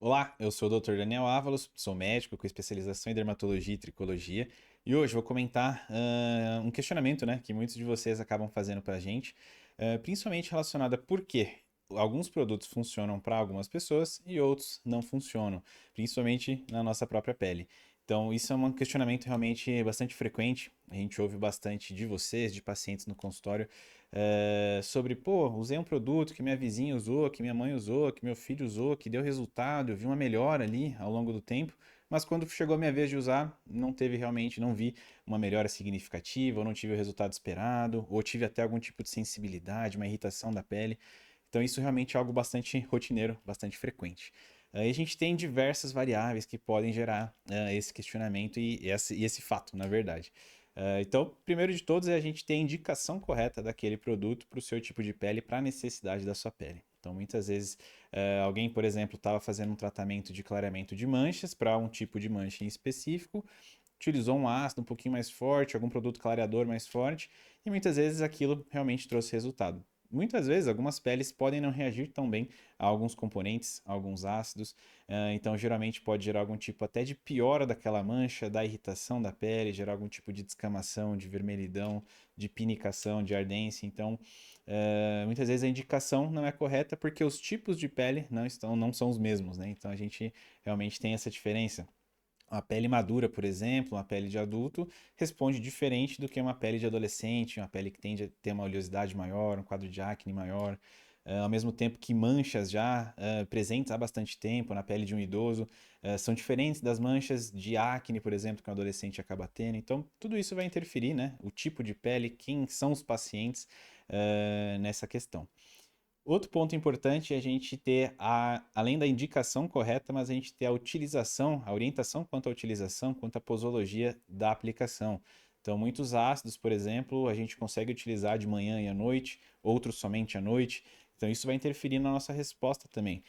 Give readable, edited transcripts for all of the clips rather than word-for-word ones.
Olá, eu sou o Dr. Daniel Ávalos, sou médico com especialização em dermatologia e tricologia e hoje vou comentar um questionamento, né, que muitos de vocês acabam fazendo para a gente, principalmente relacionado a por que alguns produtos funcionam para algumas pessoas e outros não funcionam, principalmente na nossa própria pele. Então, isso é um questionamento realmente bastante frequente. A gente ouve bastante de vocês, de pacientes no consultório, sobre, pô, usei um produto que minha vizinha usou, que minha mãe usou, que meu filho usou, que deu resultado, eu vi uma melhora ali ao longo do tempo, mas quando chegou a minha vez de usar, não teve realmente, não vi uma melhora significativa, ou não tive o resultado esperado, ou tive até algum tipo de sensibilidade, uma irritação da pele. Então isso realmente é algo bastante rotineiro, bastante frequente. Aí a gente tem diversas variáveis que podem gerar esse questionamento e esse fato, na verdade. Então, primeiro de todos é a gente ter a indicação correta daquele produto para o seu tipo de pele, para a necessidade da sua pele. Então, muitas vezes, alguém, por exemplo, estava fazendo um tratamento de clareamento de manchas para um tipo de mancha em específico, utilizou um ácido um pouquinho mais forte, algum produto clareador mais forte, e muitas vezes aquilo realmente trouxe resultado. Muitas vezes, algumas peles podem não reagir tão bem a alguns componentes, a alguns ácidos, então geralmente pode gerar algum tipo até de piora daquela mancha, da irritação da pele, gerar algum tipo de descamação, de vermelhidão, de pinicação, de ardência. Então, muitas vezes a indicação não é correta porque os tipos de pele não são os mesmos, né? Então a gente realmente tem essa diferença. Uma pele madura, por exemplo, uma pele de adulto, responde diferente do que uma pele de adolescente, uma pele que tende a ter uma oleosidade maior, um quadro de acne maior. Ao mesmo tempo que manchas já presentes há bastante tempo na pele de um idoso são diferentes das manchas de acne, por exemplo, que um adolescente acaba tendo. Então, tudo isso vai interferir, né? O tipo de pele, quem são os pacientes nessa questão. Outro ponto importante é a gente ter, além da indicação correta, mas a gente ter a utilização, a orientação quanto à utilização, quanto à posologia da aplicação. Então, muitos ácidos, por exemplo, a gente consegue utilizar de manhã e à noite, outros somente à noite. Então, isso vai interferir na nossa resposta também.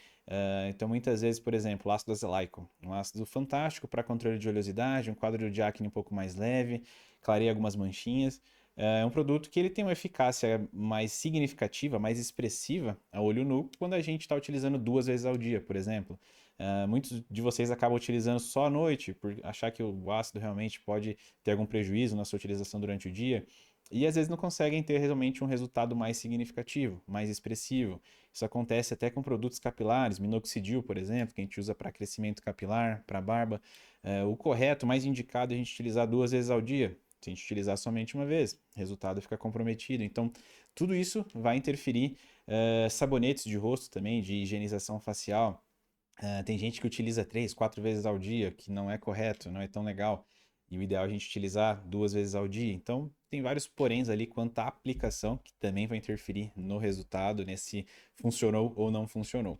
Então, muitas vezes, por exemplo, o ácido azelaico, um ácido fantástico para controle de oleosidade, um quadro de acne um pouco mais leve, clareia algumas manchinhas. É um produto que ele tem uma eficácia mais significativa, mais expressiva a olho nu, quando a gente está utilizando 2 vezes ao dia, por exemplo. Muitos de vocês acabam utilizando só à noite, por achar que o ácido realmente pode ter algum prejuízo na sua utilização durante o dia, e às vezes não conseguem ter realmente um resultado mais significativo, mais expressivo. Isso acontece até com produtos capilares, minoxidil, por exemplo, que a gente usa para crescimento capilar, para barba. O correto, mais indicado, é a gente utilizar 2 vezes ao dia. Se a gente utilizar somente uma vez, o resultado fica comprometido. Então, tudo isso vai interferir. Sabonetes de rosto também, de higienização facial. Tem gente que utiliza 3, 4 vezes ao dia, que não é correto, não é tão legal. E o ideal é a gente utilizar 2 vezes ao dia. Então, tem vários poréns ali quanto à aplicação, que também vai interferir no resultado, nesse funcionou ou não funcionou.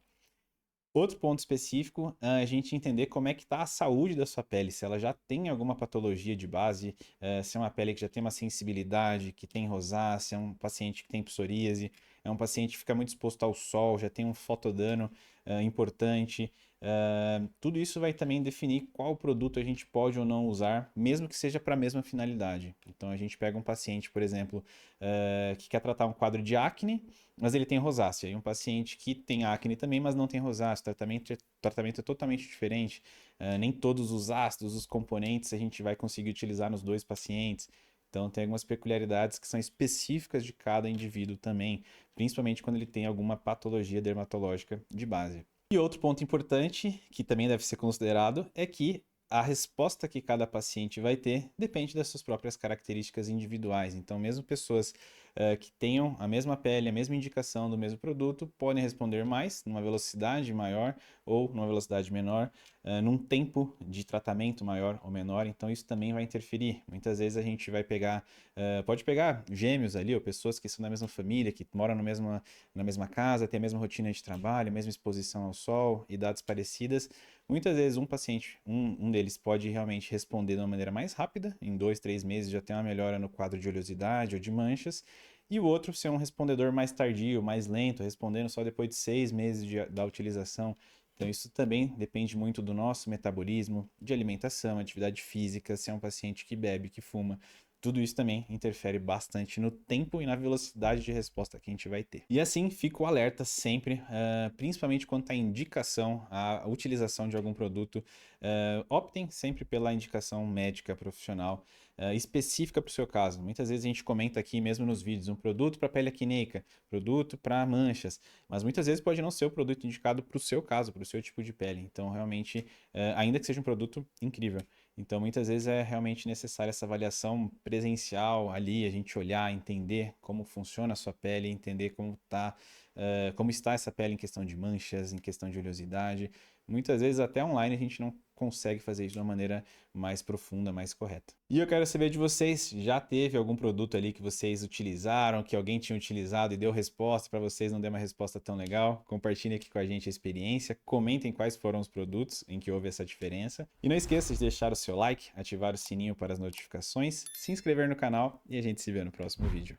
Outro ponto específico, a gente entender como é que está a saúde da sua pele, se ela já tem alguma patologia de base, se é uma pele que já tem uma sensibilidade, que tem rosácea, é um paciente que tem psoríase, é um paciente que fica muito exposto ao sol, já tem um fotodano importante. Tudo isso vai também definir qual produto a gente pode ou não usar, mesmo que seja para a mesma finalidade. Então a gente pega um paciente, por exemplo, que quer tratar um quadro de acne, mas ele tem rosácea. E um paciente que tem acne também, mas não tem rosácea. O tratamento é totalmente diferente. Nem todos os ácidos, os componentes, a gente vai conseguir utilizar nos dois pacientes. Então, tem algumas peculiaridades que são específicas de cada indivíduo também, principalmente quando ele tem alguma patologia dermatológica de base. E outro ponto importante, que também deve ser considerado, é que a resposta que cada paciente vai ter depende das suas próprias características individuais. Então, mesmo pessoas que tenham a mesma pele, a mesma indicação do mesmo produto, podem responder mais, numa velocidade maior ou numa velocidade menor, num tempo de tratamento maior ou menor. Então, isso também vai interferir. Muitas vezes a gente vai pegar, pode pegar gêmeos ali, ou pessoas que são da mesma família, que moram na mesma casa, têm a mesma rotina de trabalho, a mesma exposição ao sol, idades parecidas. Muitas vezes um paciente, um deles pode realmente responder de uma maneira mais rápida, em 2, 3 meses já tem uma melhora no quadro de oleosidade ou de manchas, e o outro ser um respondedor mais tardio, mais lento, respondendo só depois de 6 meses da utilização. Então, isso também depende muito do nosso metabolismo, de alimentação, atividade física, se é um paciente que bebe, que fuma. tudo isso também interfere bastante no tempo e na velocidade de resposta que a gente vai ter. E assim, fico alerta sempre, principalmente quanto à indicação, à utilização de algum produto. Optem sempre pela indicação médica profissional específica para o seu caso. Muitas vezes a gente comenta aqui mesmo nos vídeos um produto para pele acneica, produto para manchas, mas muitas vezes pode não ser o produto indicado para o seu caso, para o seu tipo de pele. Então, realmente, ainda que seja um produto incrível. Então, muitas vezes é realmente necessária essa avaliação presencial ali, a gente olhar, entender como funciona a sua pele, entender como está essa pele em questão de manchas, em questão de oleosidade. Muitas vezes até online a gente não consegue fazer isso de uma maneira mais profunda, mais correta. E eu quero saber de vocês, já teve algum produto ali que vocês utilizaram, que alguém tinha utilizado e deu resposta para vocês, não deu uma resposta tão legal? Compartilhem aqui com a gente a experiência, comentem quais foram os produtos em que houve essa diferença. E não esqueça de deixar o seu like, ativar o sininho para as notificações, se inscrever no canal e a gente se vê no próximo vídeo.